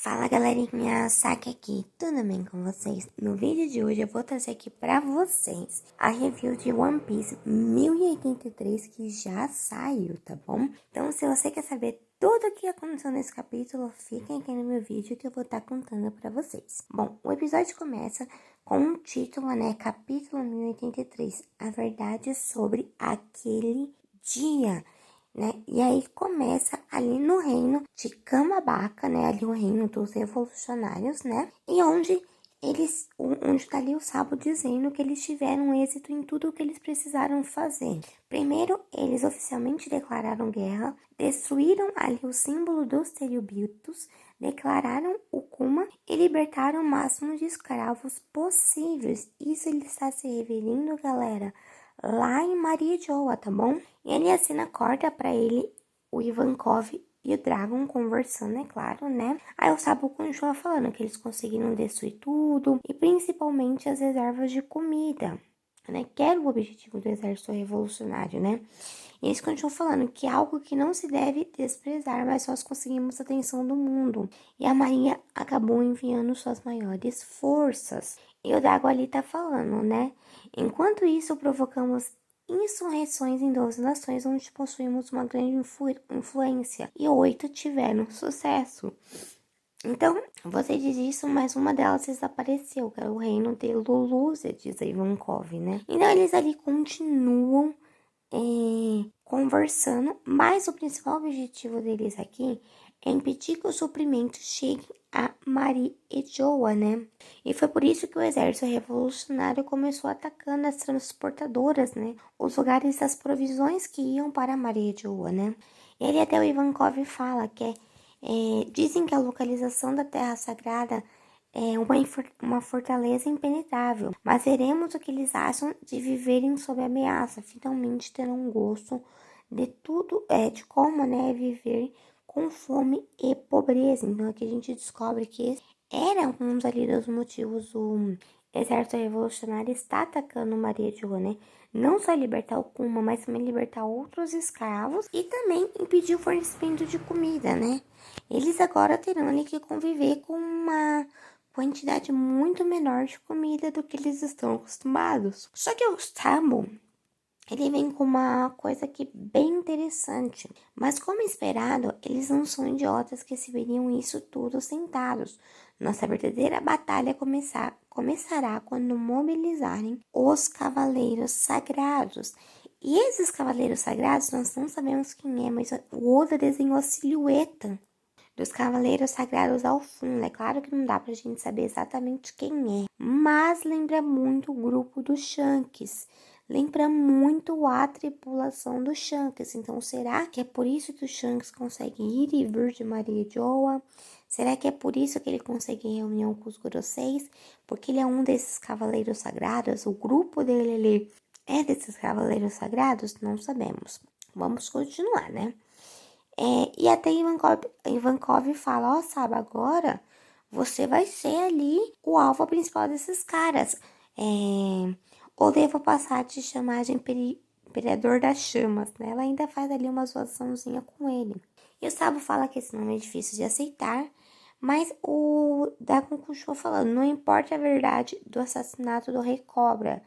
Fala galerinha, Saki aqui, tudo bem com vocês? No vídeo de hoje eu vou trazer aqui pra vocês a review de One Piece 1083 que já saiu, tá bom? Então se você quer saber tudo o que aconteceu nesse capítulo, fiquem aqui no meu vídeo que eu vou estar contando pra vocês. Bom, o episódio começa com um título, né? Capítulo 1083, a verdade sobre aquele dia. Né? E aí começa ali no reino de Kamabaka, né? Ali o reino dos revolucionários, né? E onde tá ali o Sabo dizendo que eles tiveram êxito em tudo o que eles precisaram fazer. Primeiro, eles oficialmente declararam guerra, destruíram ali o símbolo dos Teriubitos, declararam o Kuma e libertaram o máximo de escravos possíveis. Isso ele está se referindo, galera, lá em Maria Joa, tá bom? E ele assina corta pra ele o Ivankov e o Dragon conversando, é claro, né? Aí o Sabo continua falando que eles conseguiram destruir tudo e principalmente as reservas de comida, né? Que era o objetivo do exército revolucionário, né? E eles continuam falando que é algo que não se deve desprezar, mas nós conseguimos a atenção do mundo. E a Marinha acabou enviando suas maiores forças. E o Drago ali tá falando, né? Enquanto isso, provocamos insurreições em 12 nações onde possuímos uma grande influência e 8 tiveram sucesso. Então, você diz isso, mas uma delas desapareceu, que é o reino de Lulusia, diz Ivankov, né? Então, eles ali continuam conversando, mas o principal objetivo deles aqui é impedir que os suprimentos cheguem a Mari e Joa, né? E foi por isso que o exército revolucionário começou atacando as transportadoras, né? Os lugares das provisões que iam para Mari e Joa, né? Ele até o Ivankov fala que dizem que a localização da Terra Sagrada é uma fortaleza impenetrável, mas veremos o que eles acham de viverem sob ameaça. Finalmente terão gosto de tudo, de como, né, viver com fome e pobreza. Então aqui a gente descobre que era um dos motivos do exército revolucionário está atacando Maria de Rua, né? Não só libertar o Kuma, mas também libertar outros escravos e também impedir o fornecimento de comida, né? Eles agora terão que conviver com uma quantidade muito menor de comida do que eles estão acostumados. Só que o Sabo, ele vem com uma coisa aqui bem interessante. Mas como esperado, eles não são idiotas que se veriam isso tudo sentados. Nossa verdadeira batalha começará quando mobilizarem os Cavaleiros Sagrados. E esses Cavaleiros Sagrados, nós não sabemos quem é, mas o Oda desenhou a silhueta dos Cavaleiros Sagrados ao fundo. É claro que não dá pra gente saber exatamente quem é, mas lembra muito o grupo do Shanks. Lembra muito a tripulação do Shanks. Então, será que é por isso que o Shanks consegue ir e vir de Maria Joa? Será que é por isso que ele consegue reunião com os Goroseis? Porque ele é um desses Cavaleiros Sagrados? O grupo dele ali é desses Cavaleiros Sagrados? Não sabemos. Vamos continuar, né? E até Ivankov fala, Saba, agora você vai ser ali o alvo principal desses caras. Ou devo passar a te chamar de Imperador das Chamas, né? Ela ainda faz ali uma zoaçãozinha com ele. E o Sabo fala que esse nome é difícil de aceitar, mas o Dagon continua falando, não importa a verdade do assassinato do Rei Cobra,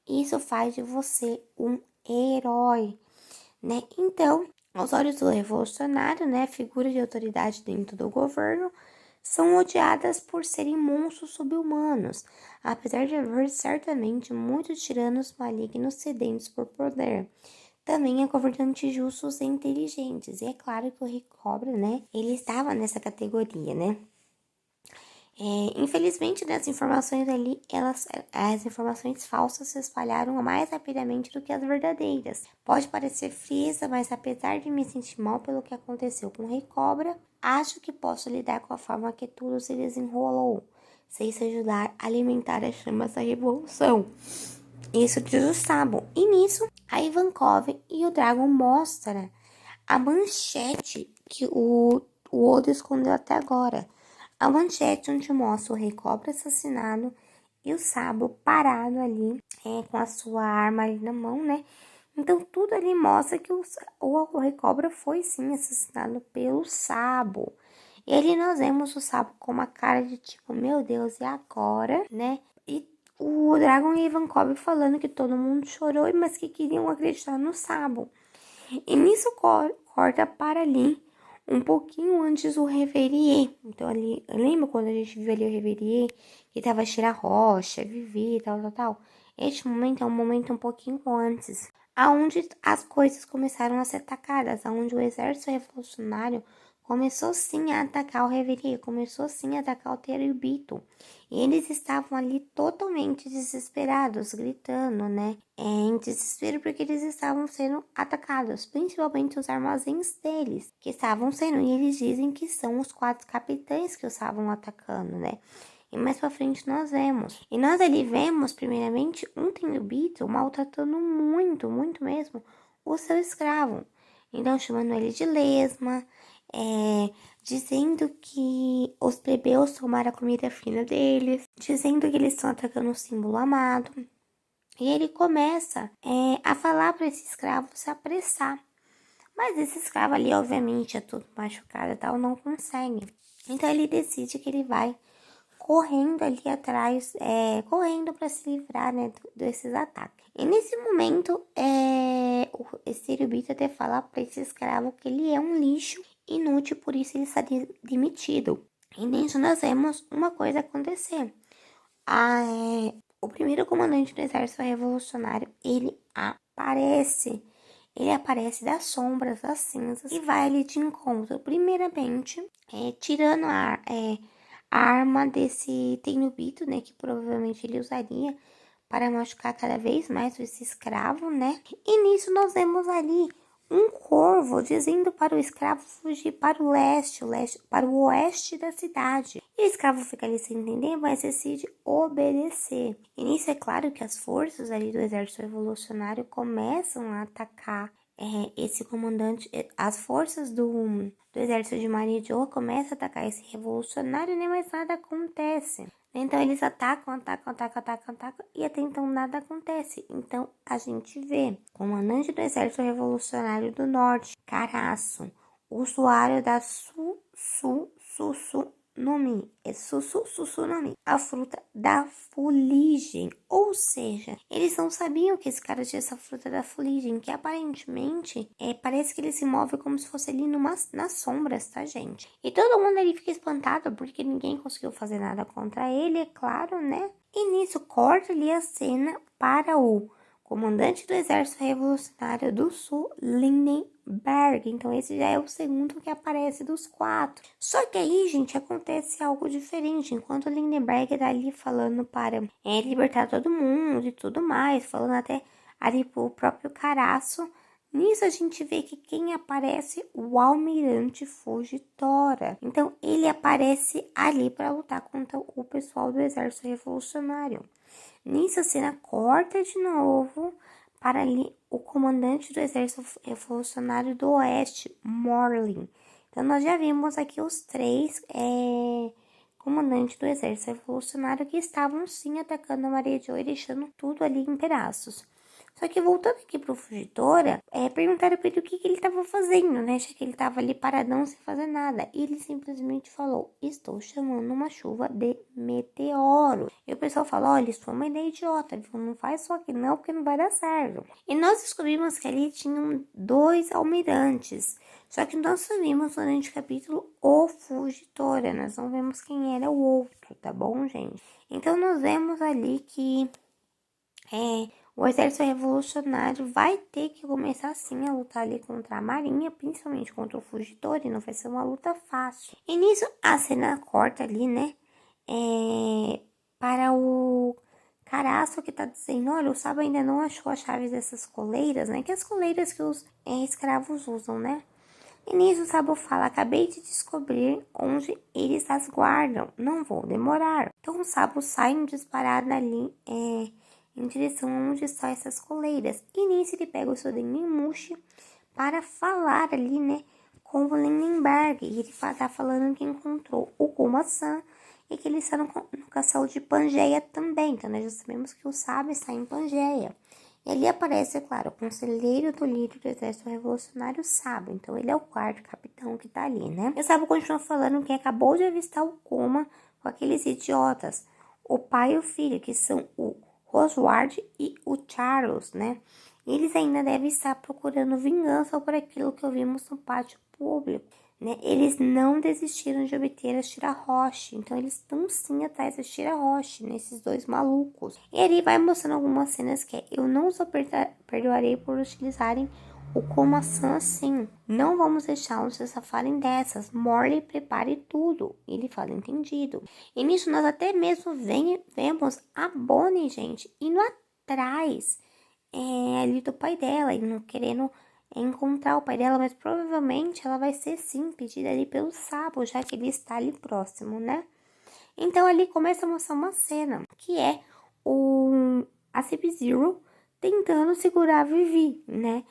isso faz de você um herói, né? Então, aos olhos do revolucionário, né, figura de autoridade dentro do governo, são odiadas por serem monstros sub-humanos, apesar de haver certamente muitos tiranos malignos sedentos por poder. Também há governantes justos e inteligentes, e é claro que o Rei Cobra, né, ele estava nessa categoria, né. Infelizmente, né, as informações ali, as informações falsas se espalharam mais rapidamente do que as verdadeiras. Pode parecer frieza, mas apesar de me sentir mal pelo que aconteceu com o Rei Cobra, acho que posso lidar com a forma que tudo se desenrolou, se isso ajudar a alimentar as chamas da revolução. Isso diz o Sabo. E nisso, a Ivankov e o Dragon mostram a manchete que o Oda escondeu até agora. A manchete onde mostra o Rei Cobra assassinado e o Sabo parado ali com a sua arma ali na mão, né? Então tudo ali mostra que o Rei Cobra foi sim assassinado pelo Sabo. E ali nós vemos o Sabo com uma cara de tipo, meu Deus, e agora, né? E o Dragon e Ivankov falando que todo mundo chorou, mas que queriam acreditar no Sabo. E nisso corta para ali, um pouquinho antes o Reverie. Então ali, lembra quando a gente viu ali o Reverie, que tava Shira Rocha, Vivi, tal. Este momento é um momento um pouquinho antes, aonde as coisas começaram a ser atacadas, aonde o exército revolucionário começou sim a atacar o Reverie, começou sim a atacar o Terubito. E eles estavam ali totalmente desesperados, gritando, né? Em desespero porque eles estavam sendo atacados, principalmente os armazéns deles, que estavam sendo, e eles dizem que são os 4 capitães que os estavam atacando, né? E mais pra frente nós vemos. E nós ali vemos, primeiramente, um Tenryubito maltratando muito mesmo, o seu escravo. Então, chamando ele de lesma, dizendo que os plebeus tomaram a comida fina deles, dizendo que eles estão atacando o símbolo amado. E ele começa a falar para esse escravo se apressar. Mas esse escravo ali, obviamente, é todo machucado e tal, não consegue. Então ele decide que ele vai correndo ali atrás, correndo para se livrar, né, desses ataques. E nesse momento, esse Terubito até fala para esse escravo que ele é um lixo inútil, por isso ele está demitido. E nisso nós vemos uma coisa acontecer. O primeiro comandante do exército revolucionário, ele aparece. Ele aparece das sombras, das cinzas, e vai ali de encontro. Primeiramente, tirando a arma desse Tenryubito, né, que provavelmente ele usaria para machucar cada vez mais esse escravo, né? E nisso nós vemos ali um corvo dizendo para o escravo fugir para o leste, para o oeste da cidade. E o escravo fica ali sem entender, mas decide obedecer. E nisso é claro que as forças ali do exército revolucionário começam a atacar esse comandante, as forças do exército de Maria Jo começam a atacar esse revolucionário, nem mais nada acontece. Então eles atacam, e até então nada acontece. Então a gente vê comandante do exército revolucionário do norte, Caraço, usuário da Susunomi, Susunomi, a fruta da fuligem. Ou seja, eles não sabiam que esse cara tinha essa fruta da fuligem, que aparentemente parece que ele se move como se fosse ali nas sombras, tá, gente? E todo mundo ali fica espantado porque ninguém conseguiu fazer nada contra ele, é claro, né? E nisso corta ali a cena para o comandante do Exército Revolucionário do Sul, Lindenberg. Então, esse já é o segundo que aparece dos 4. Só que aí, gente, acontece algo diferente. Enquanto Lindenberg tá ali falando para libertar todo mundo e tudo mais, falando até ali pro próprio Caraço, nisso a gente vê que quem aparece, o Almirante Fujitora. Então, ele aparece ali para lutar contra o pessoal do Exército Revolucionário. Nisso a cena corta de novo para ali o comandante do exército revolucionário do oeste, Morlin. Então nós já vimos aqui os 3 comandantes do exército revolucionário que estavam sim atacando a Maria Jo e deixando tudo ali em pedaços. Só que voltando aqui pro Fugitora, perguntaram pra ele o que ele estava fazendo, né? Já que ele estava ali paradão sem fazer nada. E ele simplesmente falou, estou chamando uma chuva de meteoro. E o pessoal falou, olha, isso foi uma ideia idiota, viu? Não faz só aqui não, porque não vai dar certo. E nós descobrimos que ali tinham 2 almirantes. Só que nós só vimos durante o capítulo o Fugitora. Nós não vemos quem era o outro, tá bom, gente? Então nós vemos ali que o exército revolucionário vai ter que começar sim a lutar ali contra a marinha, principalmente contra o Fugitora, e não vai ser uma luta fácil. E nisso a cena corta ali, né, para o Caraço que tá dizendo, olha, o Sabo ainda não achou as chaves dessas coleiras, né, que é as coleiras que os escravos usam, né. E nisso o Sabo fala, acabei de descobrir onde eles as guardam, não vou demorar. Então o Sabo sai um disparado ali, em direção a onde estão essas coleiras. E nisso ele pega o seu Denmushi para falar ali, né, com o Lindenberg. E ele tá falando que encontrou o Kuma-san e que ele está no castelo de Pangeia também. Então nós já sabemos que o Sabo está em Pangeia. E ali aparece, é claro, o conselheiro do líder do exército revolucionário Sabo. Então, ele é o quarto capitão que tá ali, né? E o Sabo continua falando que acabou de avistar o Kuma com aqueles idiotas, o pai e o filho, que são o Rosward e o Charles, né? E eles ainda devem estar procurando vingança por aquilo que ouvimos no pátio público, né? Eles não desistiram de obter a Shirahoshi, então eles estão sim atrás da Shirahoshi, né? Esses dois malucos. E ele vai mostrando algumas cenas que eu não só perdoarei por utilizarem o Kuma-san assim. Não vamos deixá-los se safarem dessas. Morley prepare tudo. Ele fala, entendido. E nisso nós até mesmo vemos a Bonnie, gente, indo atrás ali do pai dela, e não querendo encontrar o pai dela, mas provavelmente ela vai ser sim pedida ali pelo Sabo, já que ele está ali próximo, né? Então ali começa a mostrar uma cena, que é a Sub-Zero tentando segurar a Vivi, né?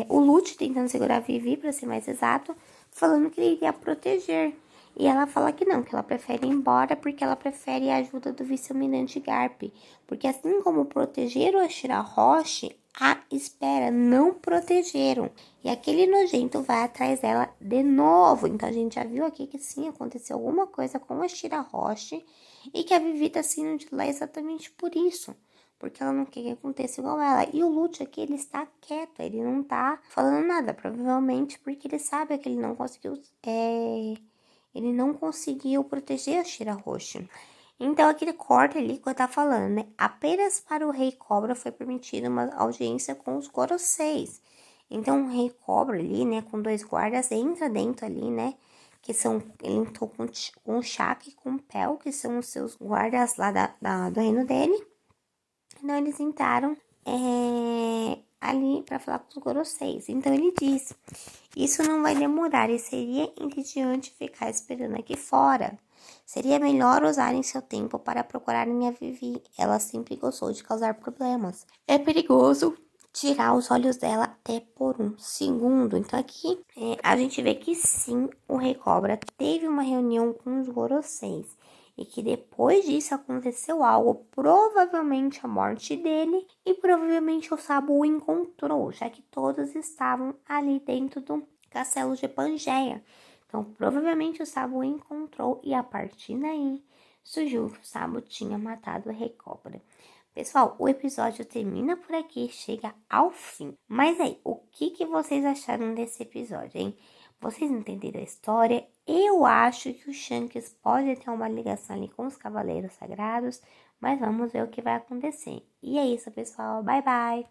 O Lute tentando segurar a Vivi, para ser mais exato, falando que ele iria proteger. E ela fala que não, que ela prefere ir embora porque ela prefere a ajuda do vice-almirante Garp. Porque assim como protegeram a Shirahoshi, a espera não protegeram. E aquele nojento vai atrás dela de novo. Então a gente já viu aqui que sim, aconteceu alguma coisa com a Shirahoshi e que a Vivi tá saindo de lá exatamente por isso. Porque ela não quer que aconteça igual ela. E o Lute aqui, ele está quieto, ele não tá falando nada. Provavelmente porque ele sabe que ele não conseguiu ele não conseguiu proteger a Shirahoshi. Então, aquele corte ali que eu tava falando, né? Apenas para o Rei Cobra foi permitida uma audiência com os Goroseis. Então, o Rei Cobra ali, né, com dois guardas, entra dentro ali, né? Que são, ele entrou com o Shaka e com o Pel, que são os seus guardas lá do reino dele. Então, eles entraram ali para falar com os Goroseis. Então, ele diz, isso não vai demorar e seria entediante ficar esperando aqui fora. Seria melhor usarem seu tempo para procurarem a Vivi. Ela sempre gostou de causar problemas. É perigoso tirar os olhos dela até por um segundo. Então aqui a gente vê que sim, o Rei Cobra teve uma reunião com os Goroseis. E que depois disso aconteceu algo, provavelmente a morte dele. E provavelmente o Sabo o encontrou, já que todos estavam ali dentro do castelo de Pangeia. Então, provavelmente o Sabo o encontrou e a partir daí surgiu que o Sabo tinha matado a Rei Cobra. Pessoal, o episódio termina por aqui, chega ao fim. Mas aí, o que vocês acharam desse episódio, hein? Vocês entenderam a história? Eu acho que o Shanks pode ter uma ligação ali com os Cavaleiros Sagrados, mas vamos ver o que vai acontecer. E é isso, pessoal. Bye, bye!